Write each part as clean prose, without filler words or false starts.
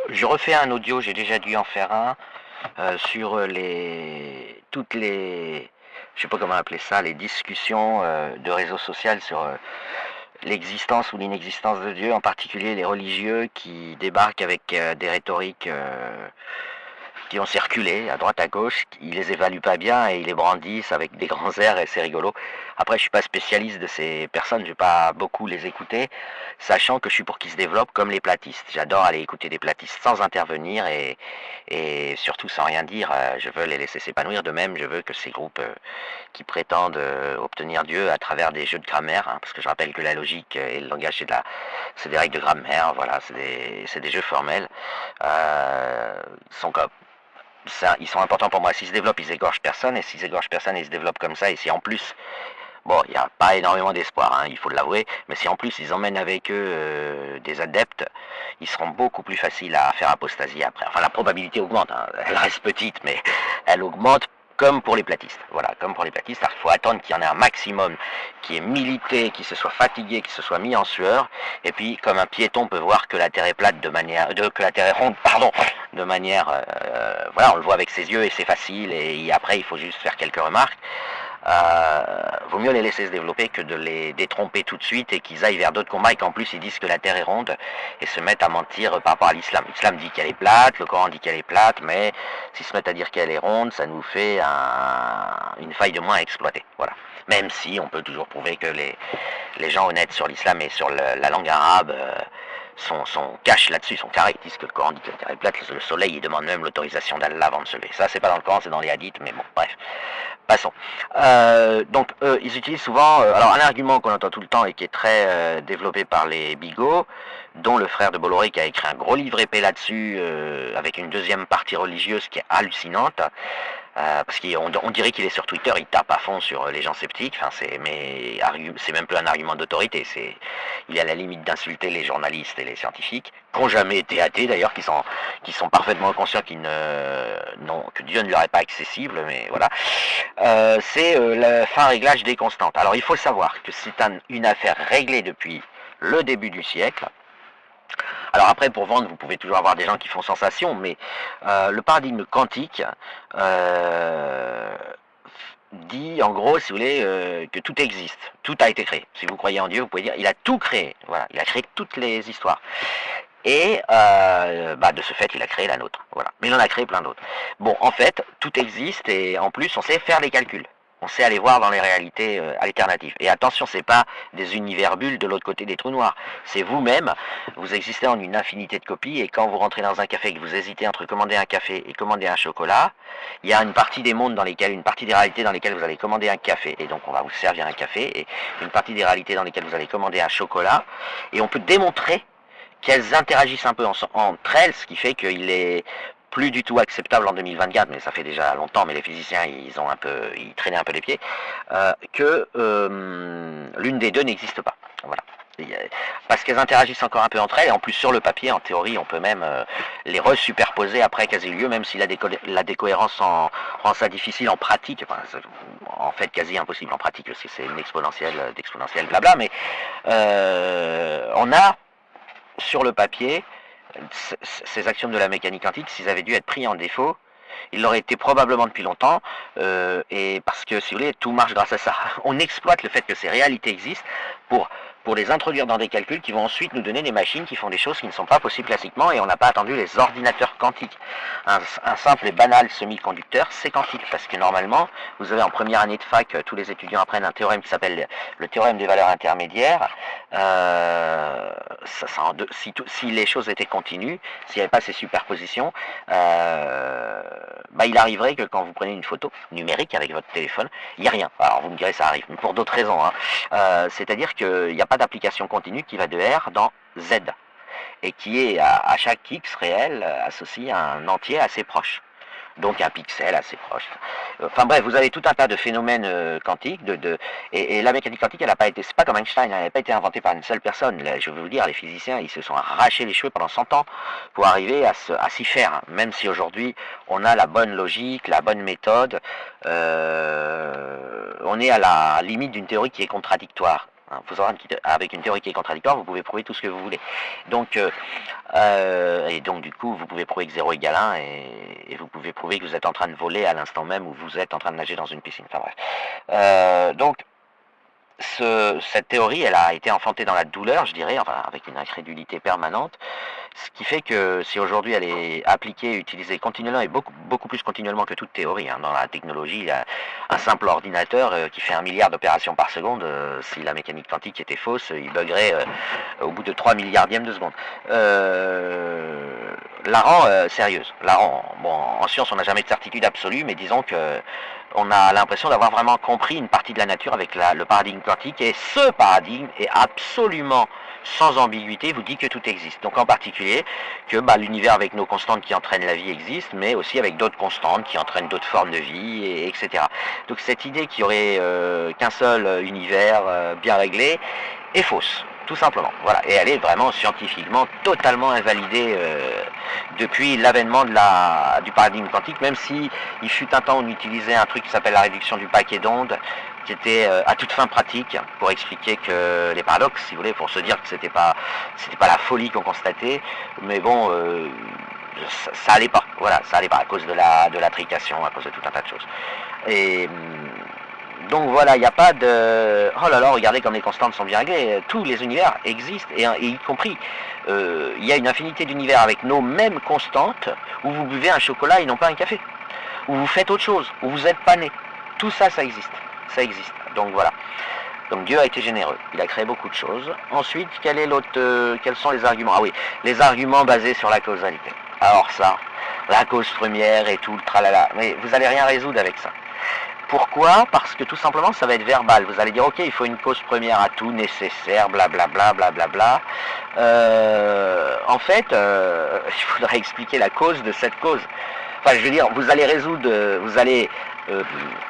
Je refais un audio, j'ai déjà dû en faire un, sur je sais pas comment appeler ça, les discussions de réseau social sur l'existence ou l'inexistence de Dieu, en particulier les religieux qui débarquent avec des rhétoriques qui ont circulé à droite à gauche, ils les évaluent pas bien et ils les brandissent avec des grands airs et c'est rigolo. Après, je suis pas spécialiste de ces personnes, je vais pas beaucoup les écouter, sachant que je suis pour qu'ils se développent comme les platistes. J'adore aller écouter des platistes sans intervenir et surtout sans rien dire. Je veux les laisser s'épanouir. De même, je veux que ces groupes qui prétendent obtenir Dieu à travers des jeux de grammaire, hein, parce que je rappelle que la logique et le langage c'est des règles de grammaire, voilà, c'est des jeux formels, sont comme ça, ils sont importants pour moi. S'ils se développent, ils égorgent personne, et s'ils égorgent personne, ils se développent comme ça, et si en plus, bon, il n'y a pas énormément d'espoir, hein, il faut l'avouer, mais si en plus ils emmènent avec eux des adeptes, ils seront beaucoup plus faciles à faire apostasie après. Enfin, la probabilité augmente, hein, elle reste petite, mais elle augmente comme pour les platistes. Voilà, comme pour les platistes, il faut attendre qu'il y en ait un maximum qui est milité, qui se soit fatigué, qui se soit mis en sueur, et puis comme un piéton peut voir que la terre est plate que la terre est ronde, pardon, de manière, voilà, on le voit avec ses yeux et c'est facile, et après il faut juste faire quelques remarques. Vaut mieux les laisser se développer que de les détromper tout de suite et qu'ils aillent vers d'autres combats et qu'en plus ils disent que la terre est ronde et se mettent à mentir par rapport à l'islam. L'islam dit qu'elle est plate, le Coran dit qu'elle est plate, mais s'ils se mettent à dire qu'elle est ronde, ça nous fait une faille de moins à exploiter. Voilà. Même si on peut toujours prouver que les gens honnêtes sur l'islam et sur la langue arabe sont cash là-dessus, sont carrés. Ils disent que le Coran dit que la terre est plate, le soleil, il demande même l'autorisation d'Allah avant de se lever. Ça, c'est pas dans le Coran, c'est dans les hadiths, mais bon, bref. Passons. Donc, ils utilisent souvent, alors un argument qu'on entend tout le temps et qui est très développé par les bigots, dont le frère de Bolloré qui a écrit un gros livre épais là-dessus, avec une deuxième partie religieuse qui est hallucinante, parce qu'on dirait qu'il est sur Twitter, il tape à fond sur les gens sceptiques, enfin, mais c'est même plus un argument d'autorité, il est à la limite d'insulter les journalistes et les scientifiques, qui n'ont jamais été athées d'ailleurs, qui sont parfaitement conscients que Dieu ne leur est pas accessible, mais voilà. C'est le fin réglage des constantes. Alors il faut savoir que c'est une affaire réglée depuis le début du siècle. Alors après, pour vendre, vous pouvez toujours avoir des gens qui font sensation, mais le paradigme quantique dit en gros, si vous voulez, que tout existe, tout a été créé. Si vous croyez en Dieu, vous pouvez dire, il a tout créé, voilà, il a créé toutes les histoires. Et de ce fait, il a créé la nôtre, voilà. Mais il en a créé plein d'autres. Bon, en fait, tout existe et en plus, on sait faire les calculs. On sait aller voir dans les réalités alternatives. Et attention, c'est pas des univers bulles de l'autre côté des trous noirs. C'est vous-même, vous existez en une infinité de copies, et quand vous rentrez dans un café et que vous hésitez entre commander un café et commander un chocolat, il y a une partie des mondes une partie des réalités dans lesquelles vous allez commander un café, et donc on va vous servir un café, et une partie des réalités dans lesquelles vous allez commander un chocolat, et on peut démontrer qu'elles interagissent un peu entre elles, ce qui fait qu'il est plus du tout acceptable en 2024, mais ça fait déjà longtemps, mais les physiciens ils traînaient un peu les pieds, que l'une des deux n'existe pas. Voilà. Parce qu'elles interagissent encore un peu entre elles, et en plus sur le papier, en théorie, on peut même les resuperposer après qu'elles aient eu lieu, même si la décohérence rend ça difficile en pratique, enfin, en fait quasi impossible en pratique, parce que c'est une exponentielle d'exponentielle blabla, mais on a sur le papier, ces axiomes de la mécanique quantique, s'ils avaient dû être pris en défaut, ils l'auraient été probablement depuis longtemps, et parce que, si vous voulez, tout marche grâce à ça. On exploite le fait que ces réalités existent pour les introduire dans des calculs qui vont ensuite nous donner des machines qui font des choses qui ne sont pas possibles classiquement, et on n'a pas attendu les ordinateurs quantiques. Un simple et banal semi-conducteur, c'est quantique, parce que normalement, vous avez en première année de fac, tous les étudiants apprennent un théorème qui s'appelle le théorème des valeurs intermédiaires. Si les choses étaient continues, s'il n'y avait pas ces superpositions, il arriverait que quand vous prenez une photo numérique avec votre téléphone, il n'y a rien. Alors vous me direz ça arrive, mais pour d'autres raisons, hein. C'est-à-dire qu'il n'y a pas d'application continue qui va de R dans Z, et qui est à chaque X réel associé à un entier assez proche. Donc un pixel assez proche. Enfin bref, vous avez tout un tas de phénomènes quantiques, et la mécanique quantique, elle n'a pas été, c'est pas comme Einstein, elle n'a pas été inventée par une seule personne. Là, je veux vous dire, les physiciens, ils se sont arrachés les cheveux pendant 100 ans pour arriver à s'y faire. Même si aujourd'hui, on a la bonne logique, la bonne méthode, on est à la limite d'une théorie qui est contradictoire. Hein. Avec une théorie qui est contradictoire, vous pouvez prouver tout ce que vous voulez. Donc, et donc du coup, vous pouvez prouver que 0 égale 1 et vous pouvez prouver que vous êtes en train de voler à l'instant même où vous êtes en train de nager dans une piscine. Enfin bref. Donc, cette théorie, elle a été enfantée dans la douleur, je dirais, enfin, avec une incrédulité permanente, ce qui fait que si aujourd'hui elle est appliquée, utilisée continuellement, et beaucoup plus continuellement que toute théorie, hein, dans la technologie, un simple ordinateur qui fait 1 milliard d'opérations par seconde, si la mécanique quantique était fausse, il buggerait au bout de 3 milliardièmes de seconde. La rend sérieuse. Bon, en science, on n'a jamais de certitude absolue, mais disons que on a l'impression d'avoir vraiment compris une partie de la nature avec le paradigme quantique, et ce paradigme est absolument sans ambiguïté, vous dit que tout existe. Donc en particulier que l'univers avec nos constantes qui entraînent la vie existe, mais aussi avec d'autres constantes qui entraînent d'autres formes de vie, etc. Donc cette idée qu'il n'y aurait qu'un seul univers bien réglé est fausse. Tout simplement, voilà, et elle est vraiment scientifiquement totalement invalidée depuis l'avènement du paradigme quantique, même si il fut un temps où on utilisait un truc qui s'appelle la réduction du paquet d'ondes, qui était à toute fin pratique pour expliquer que les paradoxes, si vous voulez, pour se dire que c'était pas la folie qu'on constatait, mais bon, ça allait pas, voilà, ça allait pas à cause de la trication, à cause de tout un tas de choses. Et donc voilà, il n'y a pas de... Oh là là, regardez comme les constantes sont bien réglées. Tous les univers existent, et y compris, il y a une infinité d'univers avec nos mêmes constantes, où vous buvez un chocolat et non pas un café. Où vous faites autre chose, où vous n'êtes pas né. Tout ça, ça existe. Ça existe. Donc voilà. Donc Dieu a été généreux. Il a créé beaucoup de choses. Ensuite, quels sont les arguments? Ah oui, les arguments basés sur la causalité. Alors ça, la cause première et tout, le tralala. Mais vous n'allez rien résoudre avec ça. Pourquoi? Parce que tout simplement ça va être verbal. Vous allez dire ok, il faut une cause première à tout nécessaire, blablabla, blablabla. En fait, il faudrait expliquer la cause de cette cause. Enfin, je veux dire, vous allez résoudre, vous allez,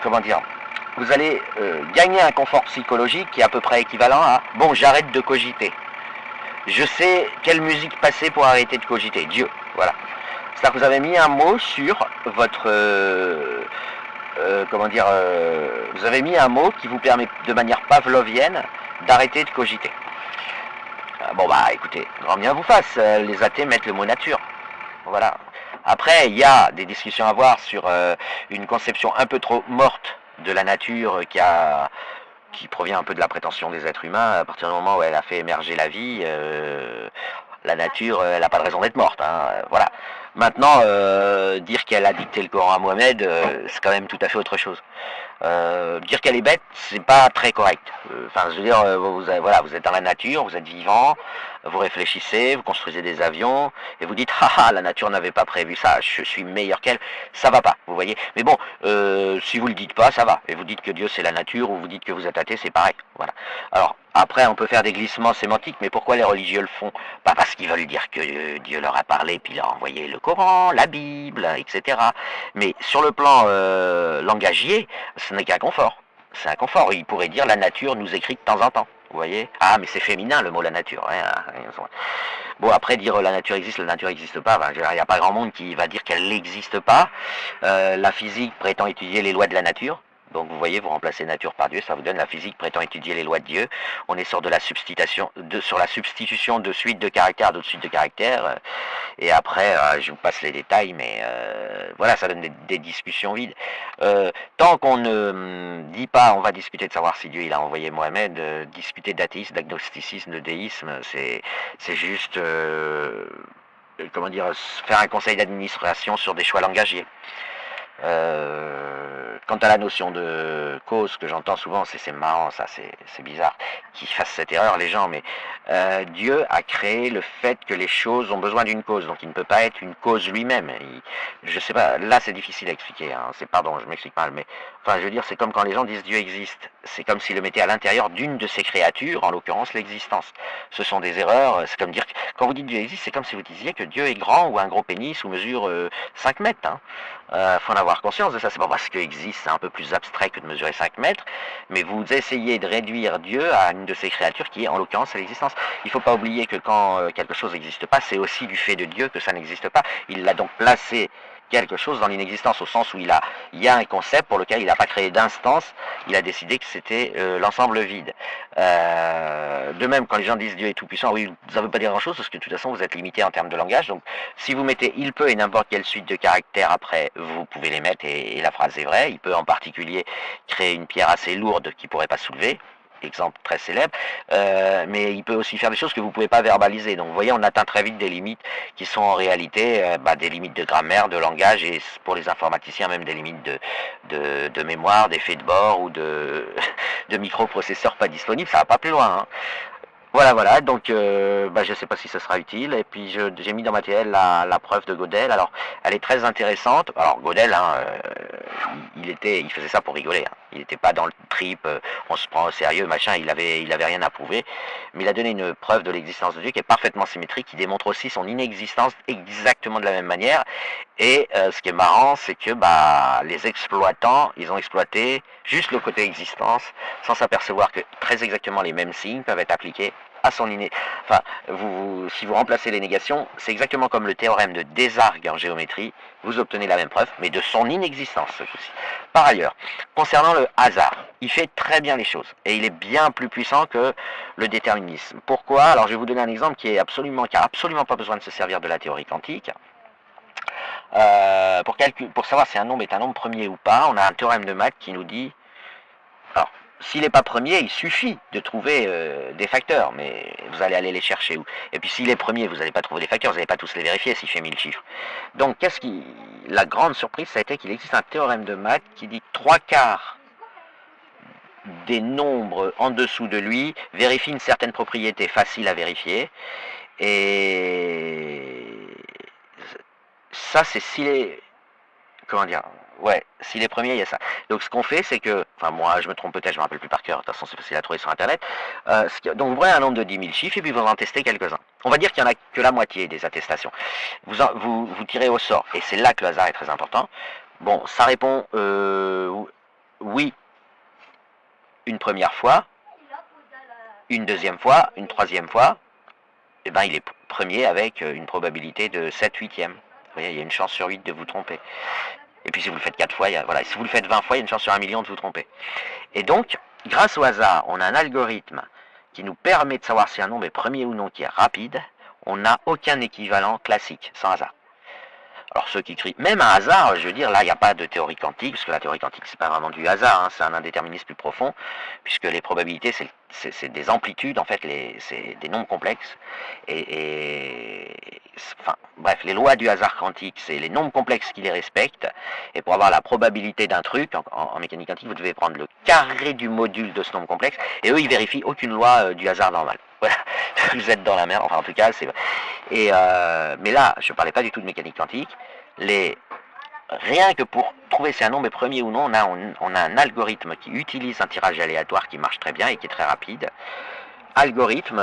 comment dire, vous allez gagner un confort psychologique qui est à peu près équivalent à bon, j'arrête de cogiter. Je sais quelle musique passer pour arrêter de cogiter. Dieu, voilà. C'est-à-dire que vous avez mis un mot sur votre vous avez mis un mot qui vous permet de manière pavlovienne d'arrêter de cogiter. Bon écoutez, grand bien vous fasse, les athées mettent le mot nature. Voilà. Après, il y a des discussions à avoir sur une conception un peu trop morte de la nature qui provient un peu de la prétention des êtres humains. À partir du moment où elle a fait émerger la vie, la nature, elle n'a pas de raison d'être morte. Hein, voilà. Maintenant, dire qu'elle a dicté le Coran à Mohamed, c'est quand même tout à fait autre chose. Dire qu'elle est bête, c'est pas très correct. Enfin, je veux dire, vous êtes dans la nature, vous êtes vivant, vous réfléchissez, vous construisez des avions, et vous dites, haha, la nature n'avait pas prévu ça, je suis meilleur qu'elle, ça va pas, vous voyez. Mais bon, si vous le dites pas, ça va. Et vous dites que Dieu c'est la nature, ou vous dites que vous êtes athée, c'est pareil. Voilà. Alors, après, on peut faire des glissements sémantiques, mais pourquoi les religieux le font? Pas parce qu'ils veulent dire que Dieu leur a parlé, puis leur a envoyé le Coran, la Bible, etc. Mais sur le plan langagier, ce n'est qu'un confort. C'est un confort. Il pourrait dire la nature nous écrit de temps en temps. Vous voyez? Ah, mais c'est féminin le mot la nature. Hein. Bon, après, dire la nature n'existe pas, il n'y a pas grand monde qui va dire qu'elle n'existe pas. La physique prétend étudier les lois de la nature. Donc vous voyez, vous remplacez nature par Dieu, ça vous donne la physique prétend étudier les lois de Dieu. On est sur la substitution de suites de caractères à d'autres suites de caractères. Et après, je vous passe les détails, mais voilà, ça donne des discussions vides. Tant qu'on ne dit pas, on va discuter de savoir si Dieu il a envoyé Mohamed, discuter d'athéisme, d'agnosticisme, de déisme, c'est juste, faire un conseil d'administration sur des choix langagiers. Quant à la notion de cause, que j'entends souvent, c'est marrant, ça, c'est bizarre qu'ils fassent cette erreur, les gens, mais Dieu a créé le fait que les choses ont besoin d'une cause, donc il ne peut pas être une cause lui-même. Je sais pas, là c'est difficile à expliquer, hein, pardon, je m'explique mal, mais enfin, je veux dire, c'est comme quand les gens disent Dieu existe, c'est comme s'ils le mettaient à l'intérieur d'une de ses créatures, en l'occurrence l'existence. Ce sont des erreurs, c'est comme dire, quand vous dites Dieu existe, c'est comme si vous disiez que Dieu est grand ou un gros pénis ou mesure 5 mètres, hein. Faut en avoir conscience de ça, c'est pas parce que existe, c'est un peu plus abstrait que de mesurer 5 mètres, mais vous essayez de réduire Dieu à une de ses créatures qui est en l'occurrence l'existence. Il ne faut pas oublier que quand quelque chose n'existe pas, c'est aussi du fait de Dieu que ça n'existe pas. Il l'a donc placé quelque chose dans l'inexistence, au sens où il y a un concept pour lequel il n'a pas créé d'instance, il a décidé que c'était l'ensemble vide. De même, quand les gens disent Dieu est tout-puissant, oui, ça ne veut pas dire grand-chose, parce que de toute façon, vous êtes limité en termes de langage, donc si vous mettez il peut et n'importe quelle suite de caractères après, vous pouvez les mettre et la phrase est vraie. Il peut en particulier créer une pierre assez lourde qu'il ne pourrait pas soulever, exemple très célèbre, mais il peut aussi faire des choses que vous ne pouvez pas verbaliser. Donc vous voyez, on atteint très vite des limites qui sont en réalité des limites de grammaire, de langage, et pour les informaticiens même des limites de mémoire, d'effets de bord ou de microprocesseurs pas disponibles, ça va pas plus loin. Hein. Voilà, donc je ne sais pas si ça sera utile. Et puis j'ai mis dans ma TL la preuve de Gödel. Alors, elle est très intéressante. Alors Gödel, hein, il faisait ça pour rigoler. Hein. Il n'était pas dans le trip, on se prend au sérieux, machin. Il avait rien à prouver. Mais il a donné une preuve de l'existence de Dieu qui est parfaitement symétrique, qui démontre aussi son inexistence exactement de la même manière. Et ce qui est marrant, c'est que les exploitants, ils ont exploité juste le côté existence, sans s'apercevoir que très exactement les mêmes signes peuvent être appliqués à son Enfin, si vous remplacez les négations, c'est exactement comme le théorème de Desargues en géométrie, vous obtenez la même preuve, mais de son inexistence ce coup-ci. Par ailleurs, concernant le hasard, il fait très bien les choses, et il est bien plus puissant que le déterminisme. Pourquoi? Alors je vais vous donner un exemple qui a absolument pas besoin de se servir de la théorie quantique. Pour savoir si un nombre est un nombre premier ou pas, on a un théorème de maths qui nous dit, alors, s'il n'est pas premier, il suffit de trouver des facteurs, mais vous allez aller les chercher où? Et puis s'il est premier, vous n'allez pas trouver des facteurs, vous n'allez pas tous les vérifier s'il fait 1000 chiffres. Donc, la grande surprise, ça a été qu'il existe un théorème de maths qui dit que 3/4 des nombres en dessous de lui vérifient une certaine propriété facile à vérifier, et ça, c'est s'il est... Comment dire? Ouais, s'il est premier, il y a ça. Donc ce qu'on fait, c'est que... Enfin, moi, je me trompe peut-être, je ne me rappelle plus par cœur. De toute façon, c'est facile à trouver sur Internet. Donc vous prenez un nombre de 10 000 chiffres et puis vous en testez quelques-uns. On va dire qu'il n'y en a que la moitié des attestations. Vous tirez au sort. Et c'est là que le hasard est très important. Bon, ça répond oui une première fois, une deuxième fois, une troisième fois. Et ben, il est premier avec une probabilité de 7/8. Vous voyez, il y a une chance sur 8 de vous tromper. Et puis si vous le faites 4 fois, si vous le faites 20 fois, il y a une chance sur 1 million de vous tromper. Et donc, grâce au hasard, on a un algorithme qui nous permet de savoir si un nombre est premier ou non, qui est rapide. On n'a aucun équivalent classique sans hasard. Alors ceux qui crient, même un hasard, je veux dire, là il n'y a pas de théorie quantique, parce que la théorie quantique c'est pas vraiment du hasard, hein, c'est un indéterminisme plus profond, puisque les probabilités c'est des amplitudes, en fait, c'est des nombres complexes, enfin bref, les lois du hasard quantique, c'est les nombres complexes qui les respectent, et pour avoir la probabilité d'un truc, en mécanique quantique, vous devez prendre le carré du module de ce nombre complexe, et eux ils vérifient aucune loi du hasard normal. Voilà, vous êtes dans la merde, enfin en tout cas c'est... mais là, je ne parlais pas du tout de mécanique quantique. Rien que pour trouver si un nombre est premier ou non, on a un algorithme qui utilise un tirage aléatoire qui marche très bien et qui est très rapide. Algorithme...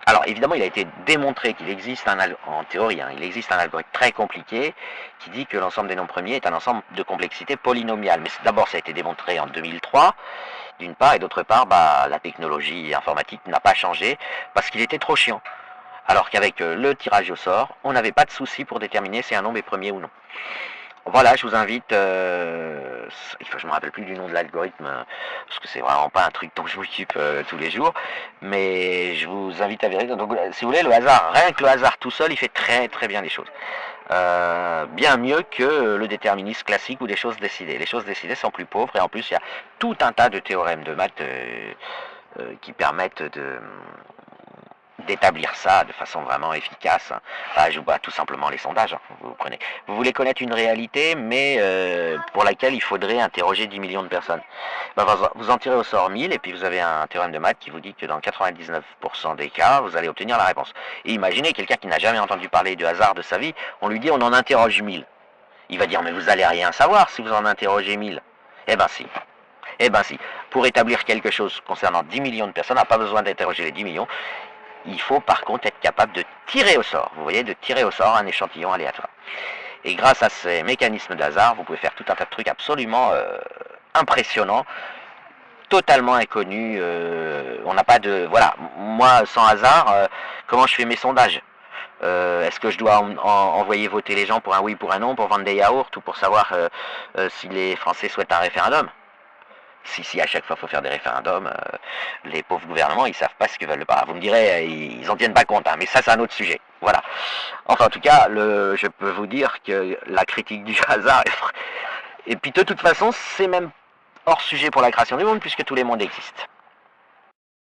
alors évidemment, il a été démontré qu'il existe en théorie, hein, il existe un algorithme très compliqué qui dit que l'ensemble des nombres premiers est un ensemble de complexité polynomiale. Mais d'abord, ça a été démontré en 2003, d'une part, et d'autre part, la technologie informatique n'a pas changé parce qu'il était trop chiant. Alors qu'avec le tirage au sort, on n'avait pas de souci pour déterminer si un nombre est premier ou non. Voilà, je vous invite, il faut que je me rappelle plus du nom de l'algorithme, parce que c'est vraiment pas un truc dont je m'occupe tous les jours, mais je vous invite à vérifier. Donc, si vous voulez, le hasard, rien que le hasard tout seul, il fait très très bien les choses. Bien mieux que le déterminisme classique ou des choses décidées. Les choses décidées sont plus pauvres, et en plus, il y a tout un tas de théorèmes de maths qui permettent d'établir ça de façon vraiment efficace. Enfin, je vois tout simplement les sondages. Vous voulez connaître une réalité, mais pour laquelle il faudrait interroger 10 millions de personnes. Vous en tirez au sort 1000, et puis vous avez un théorème de maths qui vous dit que dans 99% des cas, vous allez obtenir la réponse. Et imaginez quelqu'un qui n'a jamais entendu parler du hasard de sa vie, on lui dit on en interroge 1000. Il va dire mais vous allez rien savoir si vous en interrogez 1000. Eh ben si. Eh ben si. Pour établir quelque chose concernant 10 millions de personnes, on n'a pas besoin d'interroger les 10 millions. Il faut par contre être capable de tirer au sort, vous voyez, de tirer au sort un échantillon aléatoire. Et grâce à ces mécanismes d'hasard, vous pouvez faire tout un tas de trucs absolument impressionnants, totalement inconnus. On n'a pas de... Voilà, moi sans hasard, comment je fais mes sondages? Est-ce que je dois envoyer voter les gens pour un oui, pour un non, pour vendre des yaourts, ou pour savoir si les Français souhaitent un référendum? Si à chaque fois il faut faire des référendums, les pauvres gouvernements, ils savent pas ce qu'ils veulent pas. Vous me direz, ils en tiennent pas compte, hein, mais ça c'est un autre sujet. Voilà. Enfin en tout cas, je peux vous dire que la critique du hasard et puis de toute façon, c'est même hors sujet pour la création du monde, puisque tous les mondes existent.